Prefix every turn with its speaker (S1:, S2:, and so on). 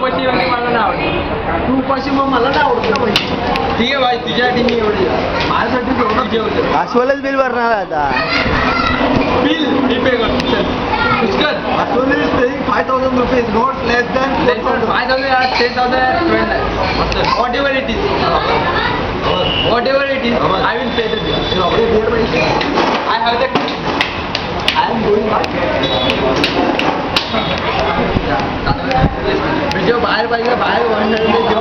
S1: उपाशी म्हणजे मला नाही आवडत.
S2: तू उपाशी मग मला नाही आवडत ना म्हणजे.
S1: ठीक आहे भाई, तुझ्यासाठी मी एवढी
S2: माझ्यासाठी तेवढं
S1: जेवतो.
S3: अस्वलच बिल भरणार आता.
S1: बिल मी पे करतो. चल Pushkar
S2: Actually is paying 5,000 rupees, not less than 4,000.
S1: 5,000 or 10,000, 12 lakhs. Whatever it is. Whatever it is, I will pay the bill. I have the.
S2: I am going back.
S1: जो बाहेर पाहिजे बाहेर 100